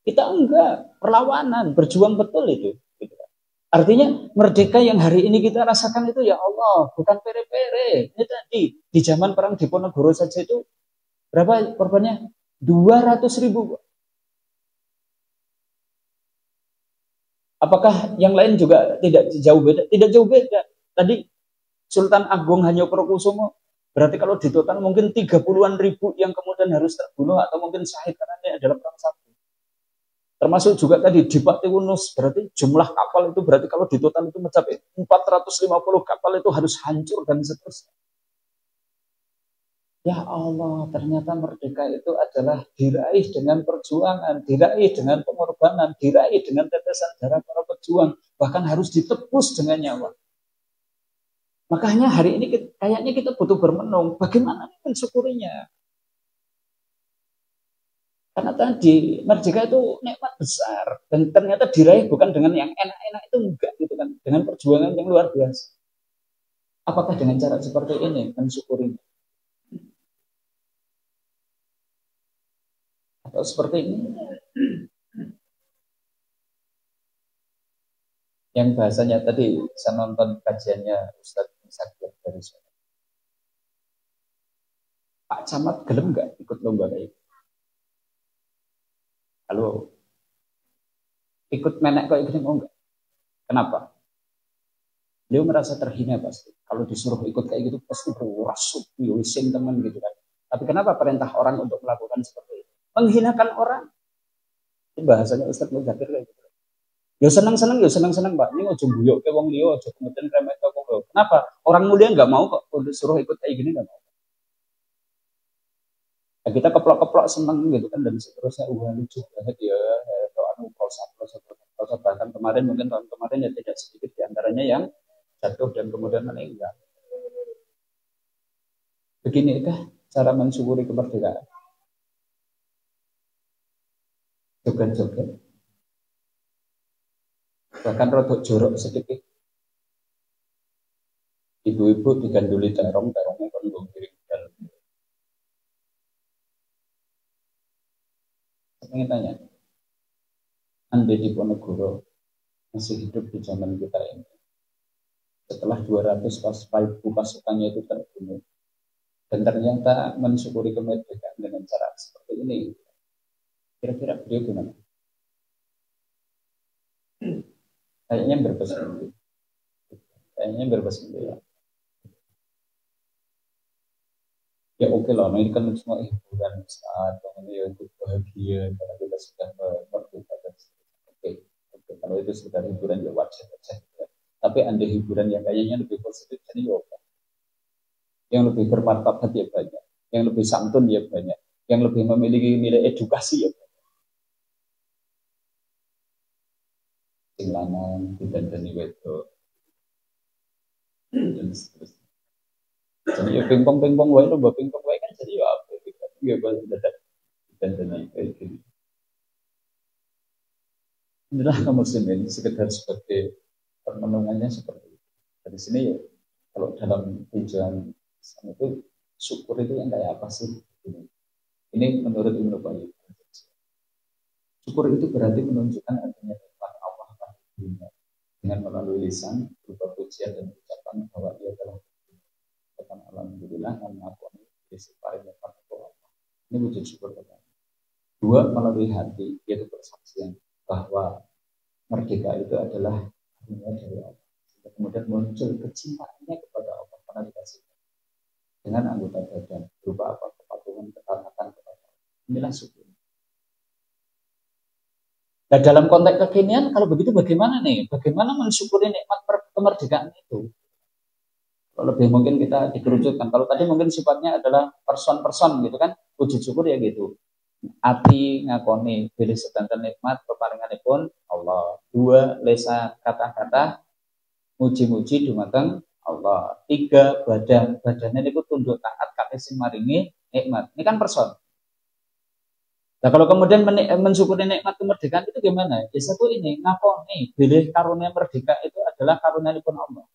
Kita enggak, perlawanan, berjuang betul itu. Gitu kan? Artinya merdeka yang hari ini kita rasakan itu ya Allah, bukan pere-pere. Ini tadi di zaman perang Diponegoro saja itu berapa korbannya? 200.000. Apakah yang lain juga tidak jauh beda? Tidak jauh beda. Tadi Sultan Agung Hanyokrokusumo, berarti kalau di total mungkin 30-an ribu yang kemudian harus terbunuh atau mungkin syahid karena ini adalah perang satu. Termasuk juga tadi Dipati Wunus, berarti jumlah kapal itu berarti kalau di total itu mencapai 450 kapal itu harus hancur dan seterusnya. Ya Allah, ternyata merdeka itu adalah diraih dengan perjuangan, diraih dengan pengorbanan, diraih dengan tetesan darah para pejuang, bahkan harus ditebus dengan nyawa. Makanya hari ini kayaknya kita butuh bermenung, bagaimana mensyukurinya? Karena tadi merdeka itu nikmat besar dan ternyata diraih bukan dengan yang enak-enak itu enggak gitu kan, dengan perjuangan yang luar biasa. Apakah dengan cara seperti ini mensyukurinya? Atau seperti ini yang bahasanya tadi saya nonton kajiannya Ustadz Sakir dari sana. Pak Camat gelem nggak ikut lomba kayak itu? Halo, ikut menek kayak gini mau nggak? Kenapa? Beliau merasa terhina pasti. Kalau disuruh ikut kayak gitu pasti berurasuk, wising teman gitu kan. Tapi kenapa perintah orang untuk melakukan seperti itu? Menghinakan orang. bahasanya Ustaz Muzakir kayak gitu. Ya seneng-seneng Pak. Ini ojo guyok ke wong liya, ojo kemudian remet ke wong liya. Kenapa? Orang mulia nggak mau kok suruh ikut kayak gini nggak mau. Ya, kita keplok-keplok seneng gitu kan dan seterusnya lucu banget ya. Anu prosa bahkan kemarin mungkin tahun kemarin ya tidak sedikit diantaranya yang jatuh dan kemudian meninggal. Begini kah cara mensyukuri kemerdekaan? Joget-joget. Bahkan rodok jorok sedikit. Ibu-ibu diganduli terongnya kan giring dalam. Saya ingin tanya, Andi Diponegoro masih hidup di zaman kita ini. Setelah 200 pasukannya itu terbunuh. Dan ternyata mensyukuri kemerdekaan dengan cara seperti ini. Kira-kira beliau gimana? Kayaknya berbesar-besar. Kayaknya berbesar-besar. Ya oke lah, ini kan semua hiburan saat ini ya untuk bahagia karena kita sudah merdeka dan oke, kalau itu sekedar hiburan ya wajar saja. Tapi anda hiburan yang kayaknya lebih positif jadi yoga. Yang lebih bermartabat ya banyak, yang lebih santun ya banyak, yang lebih memiliki nilai edukasi ya banyak. Sing lanang didandani wedok dan seterusnya. Jadi ya pingpong wae lho, pingpong wae kan jadi ya apa gitu. Ya bahasa dadak didandani kayak gini. Inilah kaum muslimin sekedar sebagai permenungannya seperti itu. Dari sini ya kalau dalam tujuan itu syukur itu yang kayak apa sih? Ini menurut Ibnu Qayyim. Syukur itu berarti menunjukkan adanya nikmat Allah pada dunia dengan melalui lisan berupa pujian dan ucapan bahwa ia telah katakan alhamdulillah karena aku ini paling nikmat Allah. Ini wujud syukur pertama. Dua, melalui hati yaitu persaksian bahwa merdeka itu adalah dunia dari Allah. Kemudian muncul kecintaannya kepada Allah karena dikasih dengan anggota badan berupa apa? Kepatuhan, ketaatan kepada Allah. Inilah syukur. Nah, dalam konteks kekinian, kalau begitu bagaimana nih? Bagaimana mensyukuri nikmat kemerdekaan itu? Kalau lebih mungkin kita dikerucutkan. Kalau tadi mungkin sifatnya adalah person-person gitu kan, wujud syukur ya gitu. Ati ngakoni bilih sedanten nikmat peparinganipun Allah. Dua, lesa kata-kata muji-muji dumateng Allah. Tiga, badannya niku tunduk taat kate sing maringi nikmat. Ini kan person. Nah kalau kemudian mensyukuri nikmat kemerdekaan itu gimana? Ya satu ini ngakoni bilih karunia merdeka itu adalah karunianipun Allah.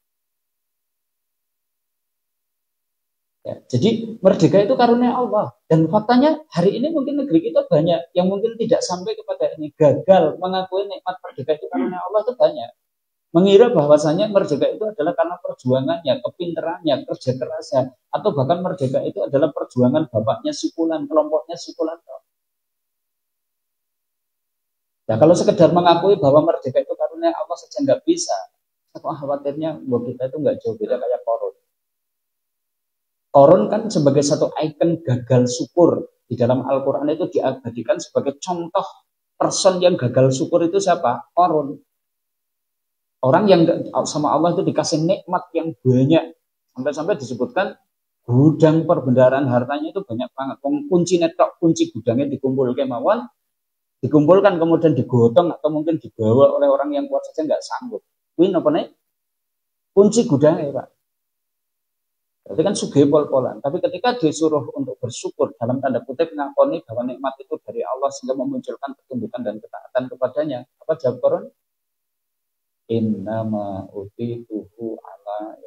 Ya, jadi merdeka itu karunia Allah. Dan faktanya hari ini mungkin negeri kita banyak yang mungkin tidak sampai kepada ini. Gagal mengakui nikmat merdeka itu karunia Allah itu banyak. Mengira bahwasanya merdeka itu adalah karena perjuangannya, kepinterannya, kerja kerasnya. Atau bahkan merdeka itu adalah perjuangan bapaknya sikulan, kelompoknya sikulan. Nah kalau sekedar mengakui bahwa merdeka itu karunia Allah saja nggak bisa. Aku khawatirnya bahwa kita itu nggak jauh beda kayak korun. Korun kan sebagai satu ikon gagal syukur di dalam Al-Quran itu diabadikan sebagai contoh person yang gagal syukur itu siapa? Korun. Orang yang sama Allah itu dikasih nikmat yang banyak sampai-sampai disebutkan gudang perbendaharaan hartanya itu banyak banget. Kunci netok, kunci gudangnya dikumpulkan kemudian digotong atau mungkin dibawa oleh orang yang kuat saja nggak sanggup. Ini apa nih? Kunci gudangnya Pak. Berarti kan sugih pol-polan. Tapi ketika disuruh untuk bersyukur dalam tanda kutip ngakoni bahwa nikmat itu dari Allah sehingga memunculkan ketundukan dan ketaatan kepadanya. Apa jawab Korun? Innama utituhu ala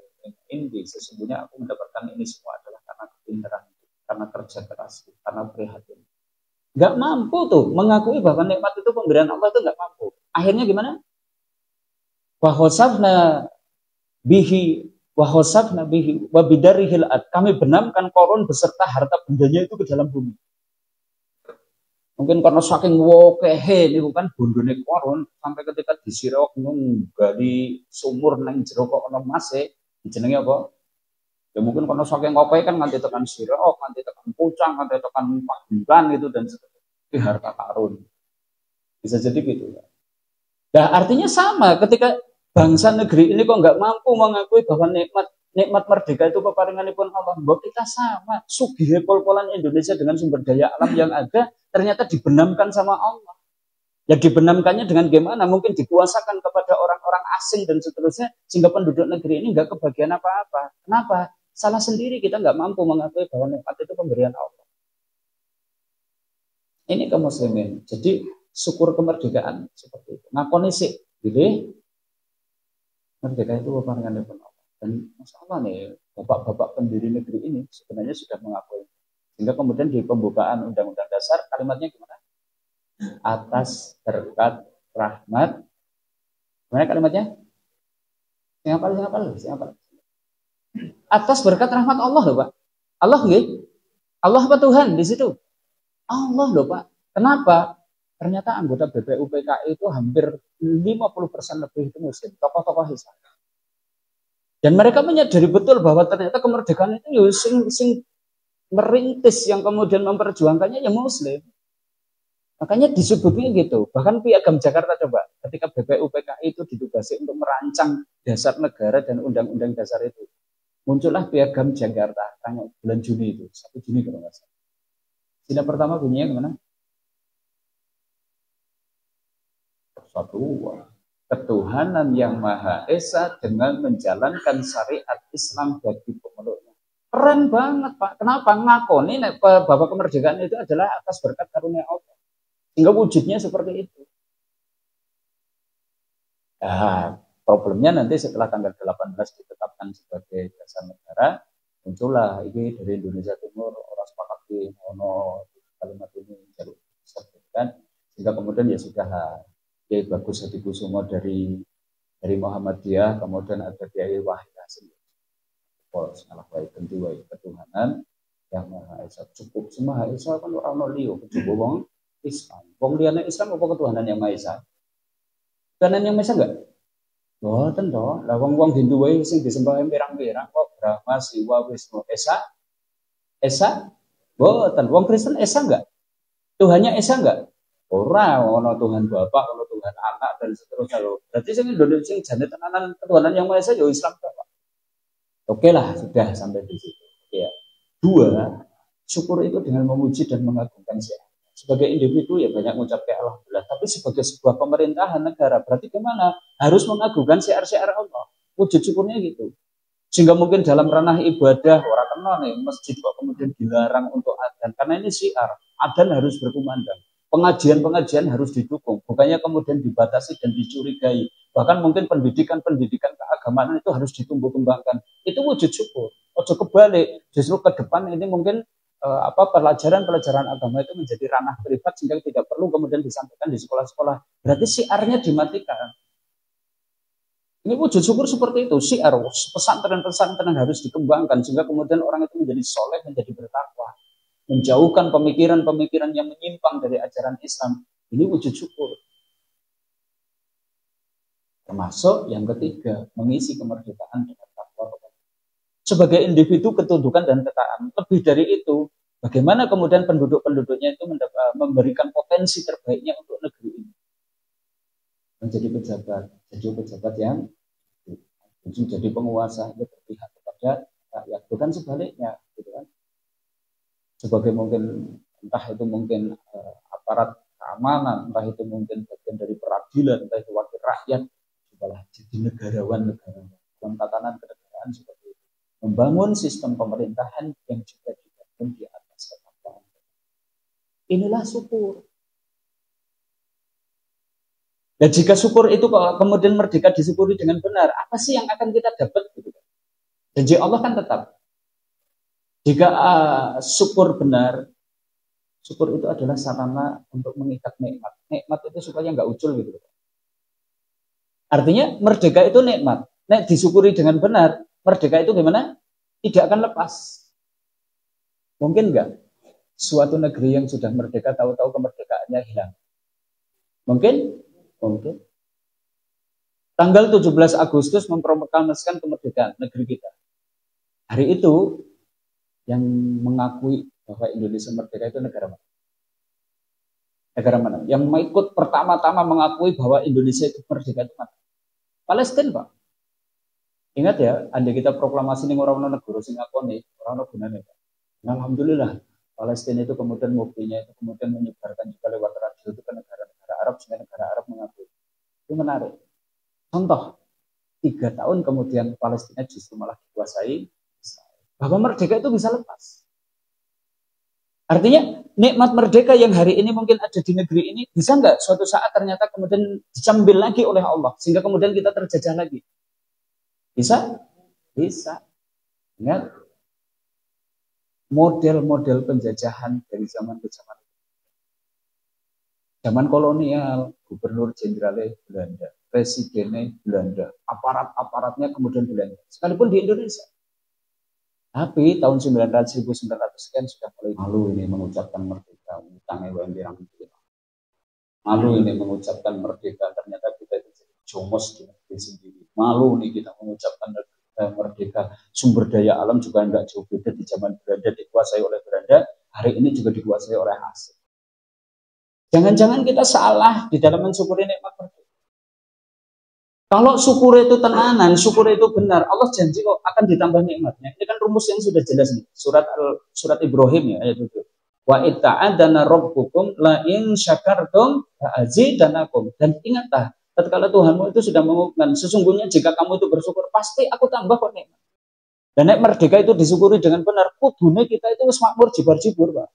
indi. Sesungguhnya aku mendapatkan ini semua adalah karena kepintaran, karena kerja keras, karena prihatin. Gak mampu tuh mengakui bahwa nikmat itu pemberian Allah itu gak mampu. Akhirnya gimana? Wahosafna bihi wabidarihil ad. Kami benamkan Korun beserta harta bendanya itu ke dalam bumi. Mungkin karena saking wokehe ini bukan bondone Korun sampai ketika disirok gali sumur nang jero kok ana mase dijenengi apa? Ya mungkin karena saking wokehe kan nganti tekan sirok, nganti tekan pucang, nganti tekan padukan gitu dan seterusnya. Itu harta karun. Bisa jadi gitu. Nah, artinya sama ketika bangsa negeri ini kok nggak mampu mengakui bahwa nikmat merdeka itu peparinganipun Allah. Bahwa kita sama, sugih pol-polan Indonesia dengan sumber daya alam yang ada ternyata dibenamkan sama Allah. Ya dibenamkannya dengan gimana? Mungkin dikuasakan kepada orang-orang asing dan seterusnya sehingga penduduk negeri ini nggak kebagian apa-apa. Kenapa? Salah sendiri, kita nggak mampu mengakui bahwa nikmat itu pemberian Allah. Ini kaum muslimin. Jadi syukur kemerdekaan seperti itu. Ngakoni sih, gitu. Merdeka itu peparingan dari Allah. Dan masalah nih, bapak-bapak pendiri negeri ini sebenarnya sudah mengakui. Sehingga kemudian di pembukaan Undang-Undang Dasar kalimatnya gimana? Atas berkat rahmat. Gimana kalimatnya? Siapa? Atas berkat rahmat Allah loh Pak. Allah nggih? Allah apa Tuhan di situ? Allah loh Pak. Kenapa? Ternyata anggota BPUPKI itu hampir 50% lebih itu muslim, tokoh-tokoh Islam. Dan mereka menyadari betul bahwa ternyata kemerdekaan itu ya sing merintis yang kemudian memperjuangkannya ya muslim. Makanya disebutnya gitu. Bahkan Piagam Jakarta coba, ketika BPUPKI itu ditugasi untuk merancang dasar negara dan undang-undang dasar itu. Muncullah Piagam Jakarta tanggal bulan Juni itu, 1 Juni kalau nggak salah. Sila pertama bunyinya gimana? Persatuan. Ketuhanan yang Maha Esa dengan menjalankan syariat Islam bagi pemeluknya. Keren banget Pak. Kenapa? Ngakoni bahwa kemerdekaan itu adalah atas berkat karunia Allah. Sehingga wujudnya seperti itu. Nah, problemnya nanti setelah tanggal 18 ditetapkan sebagai dasar negara, muncullah ini dari Indonesia Timur orang sepakat di ono kalimat ini jadi sertifikat, sehingga kemudian ya sudah ya Bagus Hadikusumo dari Muhammadiyah, kemudian ada Kiai Wahid Hasim. Salah baik tentu baik ketuhanan yang Maha Esa, cukup semua Maha Esa kan orang liyo kecuali wong Islam. Wong liyane Islam apa ketuhanan yang Maha Esa? Ketuhanan yang Maha Esa enggak? Mboten to. Lah wong Hindu wae sing disembah pirang-pirang kok Brahma, Siwa, Wisnu, Esa? Mboten. Wong Kristen Esa enggak? Tuhannya Esa enggak? Ora, ono Tuhan Bapa, ono Tuhan Anak dan seterusnya loh. Berarti sing Indonesia sing jane tenanan ketuhanan yang Maha Esa ya Islam to, Pak. Oke lah, sudah sampai di situ. Ya. 2, syukur itu dengan memuji dan mengagungkan siapa. Sebagai individu ya banyak mengucapkan alhamdulillah, tapi sebagai sebuah pemerintahan negara berarti gimana? Harus mengagungkan syiar-syiar Allah. Wujud syukurnya gitu. Sehingga mungkin dalam ranah ibadah orang kenal nih masjid kok kemudian dilarang untuk adzan karena ini syiar. Adzan harus berkumandang. Pengajian-pengajian harus didukung, bukannya kemudian dibatasi dan dicurigai. Bahkan mungkin pendidikan keagamaan itu harus ditumbuh kembangkan. Itu wujud syukur. Ojo kebalik, justru ke depan ini mungkin pelajaran agama itu menjadi ranah privat sehingga tidak perlu kemudian disampaikan di sekolah-sekolah. Berarti syiarnya dimatikan. Ini wujud syukur seperti itu. Syiar, pesantren-pesantren harus dikembangkan sehingga kemudian orang itu menjadi soleh, menjadi bertakwa. Menjauhkan pemikiran-pemikiran yang menyimpang dari ajaran Islam. Ini wujud syukur. Termasuk yang ketiga, mengisi kemerdekaan dengan takwa. Sebagai individu ketundukan dan ketaatan. Lebih dari itu, bagaimana kemudian penduduk-penduduknya itu memberikan potensi terbaiknya untuk negeri ini. Menjadi pejabat yang jadi penguasa, yang berpihak kepada rakyat. Bukan sebaliknya, gitu kan. Sebagai mungkin entah itu mungkin aparat keamanan, entah itu mungkin bagian dari peradilan, entah itu wakil rakyat, setelah jadi negarawan dalam tatanan kenegaraan seperti itu. Membangun sistem pemerintahan yang juga dibangun di atas ketakwaan. Inilah syukur. Dan jika syukur itu kemudian merdeka disyukuri dengan benar, apa sih yang akan kita dapat? Janji Allah kan tetap. Jika syukur benar, syukur itu adalah sarana untuk mengikat nikmat. Nikmat itu supaya nggak ucul gitu. Artinya merdeka itu nikmat. Nek disyukuri dengan benar, merdeka itu gimana? Tidak akan lepas. Mungkin nggak suatu negeri yang sudah merdeka tahu-tahu kemerdekaannya hilang? Mungkin. Tanggal 17 Agustus memproklamasikan kemerdekaan negeri kita. Hari itu yang mengakui bahwa Indonesia merdeka itu negara mana? Negara mana? Yang ikut pertama-tama mengakui bahwa Indonesia itu merdeka itu mana? Palestina, Pak. Ingat ya, andai kita proklamasi ning orang negara sing ngakoni, orang gunane, Pak. Nah, alhamdulillah, Palestina itu kemudian mobilnya itu kemudian menyebarkan juga lewat radio itu ke negara-negara Arab, sehingga negara Arab mengakui. Itu menarik. Contoh, 3 tahun kemudian Palestina justru malah dikuasai Israel. Bahwa merdeka itu bisa lepas. Artinya nikmat merdeka yang hari ini mungkin ada di negeri ini bisa nggak suatu saat ternyata kemudian dicambil lagi oleh Allah sehingga kemudian kita terjajah lagi? Bisa? Bisa. Ingat model-model penjajahan dari zaman ke zaman. Zaman kolonial, gubernur jenderalnya Belanda, presidennya Belanda, aparat-aparatnya kemudian Belanda. Sekalipun di Indonesia. Tapi tahun 1900 sekian sudah mulai malu ini mengucapkan merdeka, utangnya yang malu ini mengucapkan merdeka, ternyata kita itu jadi jomos di negeri sendiri. Malu nih kita mengucapkan merdeka, sumber daya alam juga enggak jauh beda di zaman Belanda dikuasai oleh Belanda, hari ini juga dikuasai oleh asing. Jangan-jangan kita salah di dalam mensyukuri nikmat merdeka. Kalau syukur itu tenanan, syukur itu benar, Allah janji kok akan ditambah nikmatnya. Ini kan rumus yang sudah jelas nih. Surat Ibrahim ya ayat 7. Wa itta'adana rabbukum la in syakartum la'azidanakum. Dan ingatlah, tatkala Tuhanmu itu sudah mengumumkan, sesungguhnya jika kamu itu bersyukur, pasti aku tambah kok nikmat. Dan nek merdeka itu disyukuri dengan benar, kudune kita itu makmur jibar-jibur, Pak.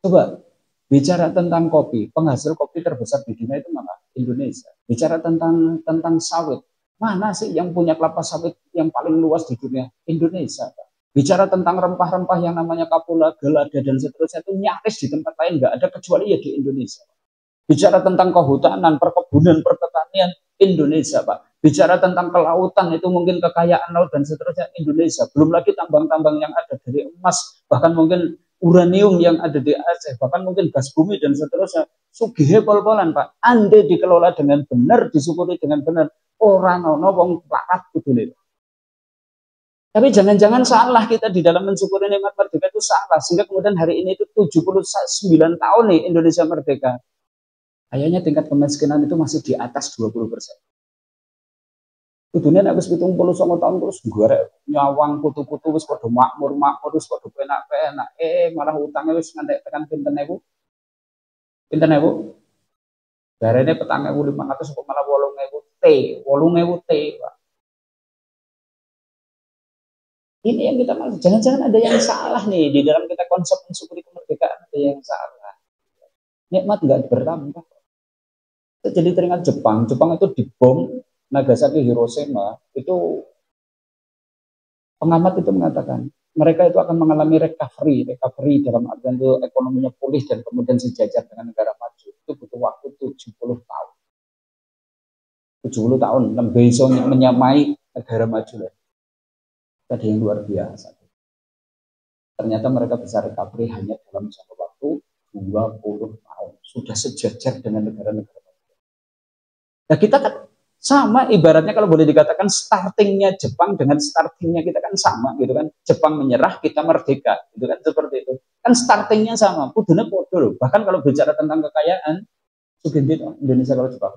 Coba bicara tentang kopi, penghasil kopi terbesar di dunia itu mana? Indonesia. Bicara tentang sawit, mana sih yang punya kelapa sawit yang paling luas di dunia? Indonesia. Bicara tentang rempah-rempah yang namanya kapula, gelada dan seterusnya itu nyaris di tempat lain nggak ada kecuali ya di Indonesia. Bicara tentang kehutanan, perkebunan, pertanian, Indonesia, Pak. Bicara tentang kelautan itu mungkin kekayaan laut dan seterusnya Indonesia. Belum lagi tambang-tambang yang ada dari emas, bahkan mungkin uranium yang ada di Aceh, bahkan mungkin gas bumi dan seterusnya. Sugih pol-polan, Pak. Andai dikelola dengan benar, disyukuri dengan benar, orang ono wong larat kudune. Tapi jangan-jangan salah kita di dalam mensyukuri nikmat merdeka itu salah. Sehingga kemudian hari ini itu 79 tahun nih Indonesia merdeka. Kayaknya tingkat kemiskinan itu masih di atas 20%. Kudune nek wis 79 tahun terus gorek nyawang putu-putu wis padha makmur wis padha penak-penak. Malah utangnya wis ngantek tekan pinten ewu? Pinten ewu? Darene 4.500 kok malah 8.000 T, Pak. Ini yang kita maksud. Jangan-jangan ada yang salah nih di dalam kita konsep mensyukuri kemerdekaan, ada yang salah. Nikmat enggak bertambah. Kita jadi teringat Jepang itu dibom Nagasaki, Hiroshima, itu pengamat itu mengatakan mereka itu akan mengalami recovery dalam artian itu ekonominya pulih dan kemudian sejajar dengan negara maju. Itu butuh waktu 70 tahun. 70 tahun, bisa menyamai negara maju lah. Tadi yang luar biasa. Ternyata mereka bisa recovery hanya dalam jangka waktu 20 tahun. Sudah sejajar dengan negara-negara maju. Nah kita kan sama ibaratnya kalau boleh dikatakan startingnya Jepang dengan startingnya kita kan sama gitu kan. Jepang menyerah, kita merdeka gitu kan, seperti itu. Kan startingnya sama, kudune podo. Bahkan kalau bicara tentang kekayaan, Indonesia kalau Jepang.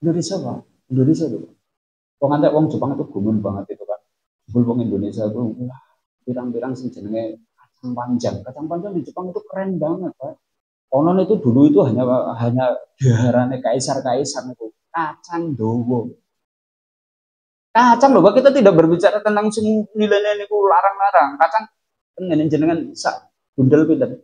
Indonesia Pak, Indonesia itu. Wong Jepang itu gumun banget itu kan. Wong Indonesia itu pirang-pirang sing jenenge kacang panjang. Kacang panjang di Jepang itu keren banget, Pak. Konon itu dulu itu hanya gaharane kaisar-kaisar itu. Kacang dowo. Kacang loh, kita tidak berbicara tentang nilai-nilai niku larang-larang. Kacang ngene jenengan sak bundel pinten.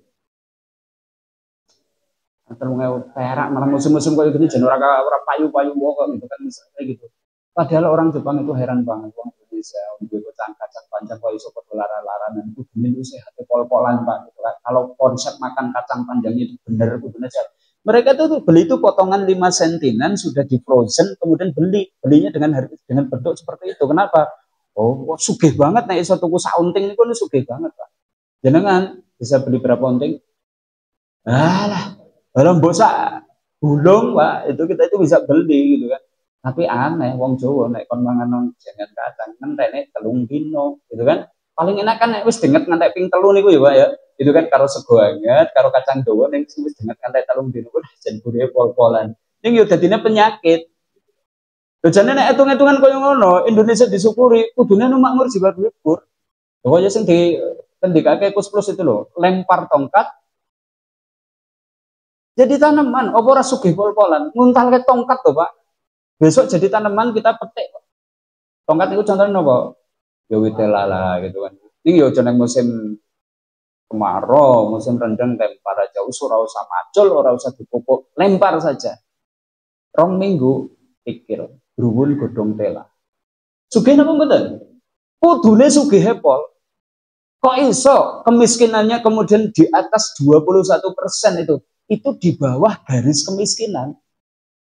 Terus perak malah musim-musim kayak gini jeneng ora payu-payu kok gitu kan kayak gitu. Padahal orang Jepang itu heran banget wong Indonesia duwe kacang panjang kok iso padha lara-laranan kudune itu sehat pol-polan Pak gitu kan. Kalau konsep makan kacang panjangnya itu bener kudune sehat. Mereka tuh beli itu potongan 5 sentinan sudah di frozen kemudian belinya dengan bentuk seperti itu. Kenapa? Oh, sugih banget nek iso tuku saunting niku sugih banget, Pak. Jenengan bisa beli berapa unting? Alah, dalam bosa bulung, Pak, itu kita itu bisa beli gitu kan. Tapi aneh wong Jawa nek kon mangan jenengan kacang entekne 3 dino gitu kan. Paling enak kan wis denget ngantek ping 3 niku ya Pak ya. Itu kan karo sego anget, karo kacang dawa ning wis denget ngantek 3 dino jan gurih pol-polan. Ning yo dadine penyakit. Lho jane nek etung-etungan koyo ngono, Indonesia disyukuri kudune nu makmur jiwa libur. Pokoknya sing di tendikake Kus Plus itu loh, lempar tongkat jadi tanaman, apa ora sugih pol-polan, nguntalke tongkat tuh Pak. Besok jadi tanaman kita petik. Tongkat itu contohnya apa? Ya witelala gitu kan. Ini ya jeneng musim kemarau, musim rendeng lempar aja, ora usah macul, ora usah dipupuk, lempar saja. 2 minggu pikir, berubun godhong tela. Sugih napa mboten? Kudune sugih pol. Kok iso kemiskinannya kemudian di atas 21% itu di bawah garis kemiskinan.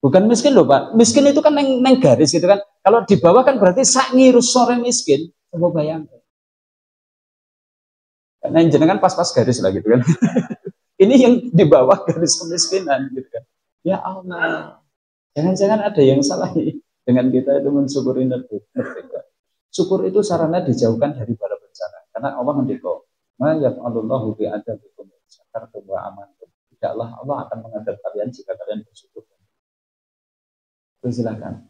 Bukan miskin loh Pak, miskin itu kan neng garis gitu kan. Kalau di bawah kan berarti sak ngirus sore miskin. Coba bayangkan. Nah jenengan pas-pas garis lah gitu kan. Ini yang di bawah garis kemiskinan gitu kan. Ya Allah, jangan-jangan ada yang salah dengan kita itu mensyukuri merdeka. Syukur itu sarana dijauhkan dari bala bencana. Karena Allah mendekor, ma yaf'alullahu bi'adabikum syakartum wa amantum. Tidaklah Allah akan mengadab kalian jika kalian bersyukur. Silakan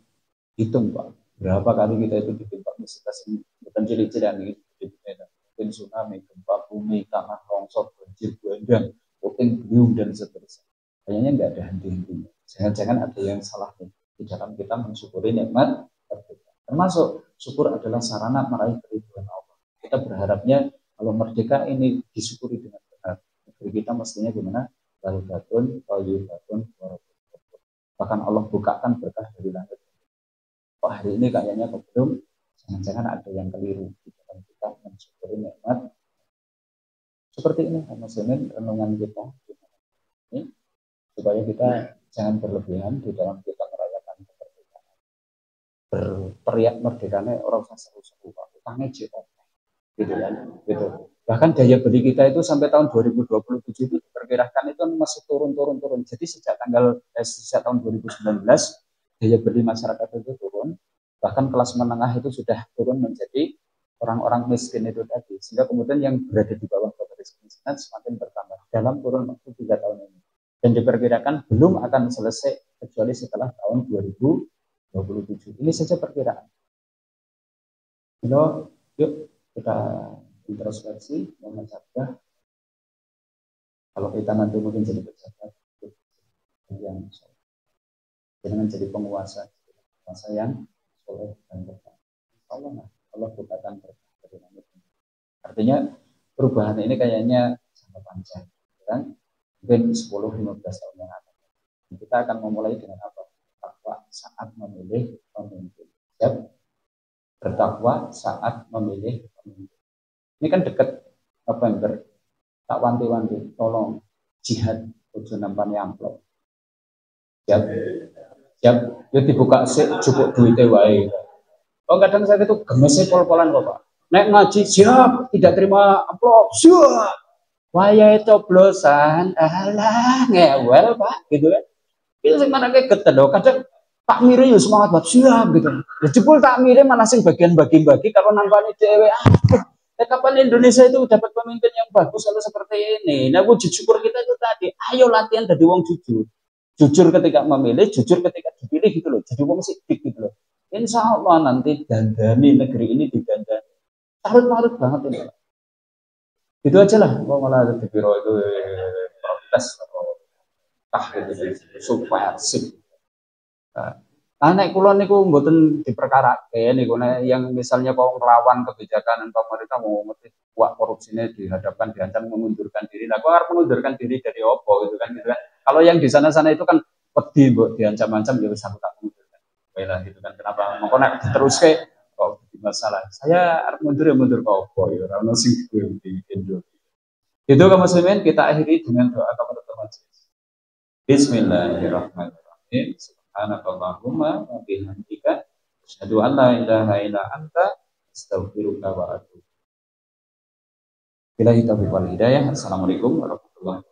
hitung Pak, berapa kali kita itu ditimpa musibah ini, bukan ciri-ciri yang ini, mungkin tsunami, gempa bumi, tanah longsor, banjir bandang, puting beliung dan seterusnya. Kayaknya nggak ada henti-hentinya. Jangan-jangan ada yang salah nih di dalam kita mensyukuri nikmat merdeka. Termasuk syukur adalah sarana meraih keridhaan Allah. Kita berharapnya kalau merdeka ini disyukuri dengan benar. Negeri kita mestinya gimana? Baldatun, thayyibatun, bahkan Allah bukakan berkah dari langit. Kok hari ini kayaknya belum, jangan-jangan ada yang keliru di dalam kita mensyukuri nikmat. Seperti ini, muslimin, renungan kita ini, supaya kita jangan berlebihan di dalam kita merayakan kemerdekaan. Berteriak merdekanya orang usah seru-seru, utangnya JOP, gitu kan, gitu. Bahkan daya beli kita itu sampai tahun 2027 itu diperkirakan itu masih turun. Jadi sejak tahun 2019 daya beli masyarakat itu turun. Bahkan kelas menengah itu sudah turun menjadi orang-orang miskin itu tadi. Sehingga kemudian yang berada di bawah garis kemiskinan semakin bertambah dalam kurun waktu 3 tahun ini. Dan diperkirakan belum akan selesai kecuali setelah tahun 2027. Ini saja perkiraan. Yuk kita introspeksi, memecahkan. Kalau kita nanti mungkin jadi pejabat, yang jangan jadi penguasa yang soleh dan berkah. Allah bukakan berkah dari langit. Artinya perubahan ini kayaknya sangat panjang, kan? Mungkin 10-15 tahun yang akan. Kita akan memulai dengan apa? Takwa saat memilih pemimpin. Bertakwa saat memilih pemimpin. Ini kan dekat November, tak wanti-wanti, tolong jihad ojo nampani amplop. Siap, ya dibuka cukup duitnya wae. Oh kadang saya itu gemesnya pol-polan kok Pak. Naik ngaji siap, tidak terima amplop siap. Wayahe coblosan, alah ngewel Pak, gitu kan. Itu sing manake getelo, kadang takmire yo semangat banget siap gitu. Ya jebul takmire malah sing bagian bagi-bagi kalau nampani dhewe. Kapan Indonesia itu dapat pemimpin yang bagus kalau seperti ini? Nah, wujud syukur kita itu tadi, ayo latihan jadi wong jujur. Jujur ketika memilih, jujur ketika dipilih gitu loh. Jadi wong sidik gitu loh. Insya Allah nanti dandani negeri ini didandani. Tarut-marut banget ini. Itu aja lah. Mau malah ada di biro itu protes atau gitu subversif. Nek kula niku mboten diperkarake niku yang misalnya kau ngelawan kebijakan pemerintah mau ngerti kuat korupsinya dihadapkan diancam mengundurkan diri. Nah, kok harus mengundurkan diri dari opo gitu kan. Kalau yang di sana-sana itu kan pedih mbok diancam-ancam ya wis aku tak mengundurkan. Baiklah gitu kan. Kenapa? Mongko nek diteruske kok masalah. Saya harus mundur ya mundur ke opo ya ora ono sing bikin. Itu kaum muslimin kita akhiri dengan doa kepada majelis. Bismillahirrahmanirrahim. Subhanakallahumma wa bihamdika asyhadu an la ilaha illa anta astaghfiruka wa atubu ilaik. Billahi taufiq wal hidayah. Assalamualaikum warahmatullahi wabarakatuh.